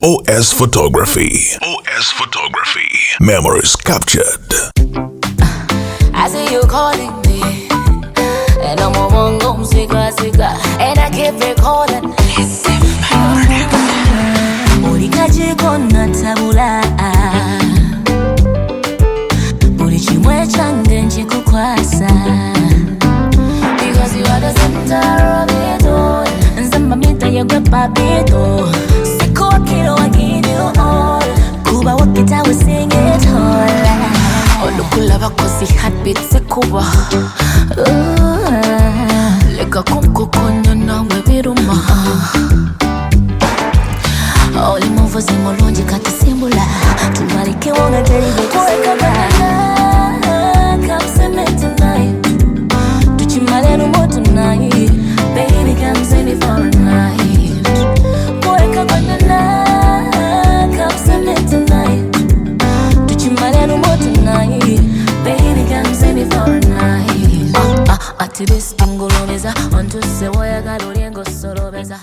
OS Photography. OS Photography. Memories captured. I see you calling me, and I'm on home, cigar, and I keep recording. Ulikaje kona tabula, buri chimwe change nchikukwasa, because you are the center of it all. Nzamba mita yegwe papito. Kilo I give you all. Kuba wakita we sing it all. Okulaba kosi heartbeat se kuba. Leka kumukolo na we biruma. Oli move zimolonji kati simbula. Tumalike wonga delivery come see me tonight. Tuchimale rumo tonight. Baby come see me for a night. Ati this tingulobeza, onto se waya galori engo sorobeza.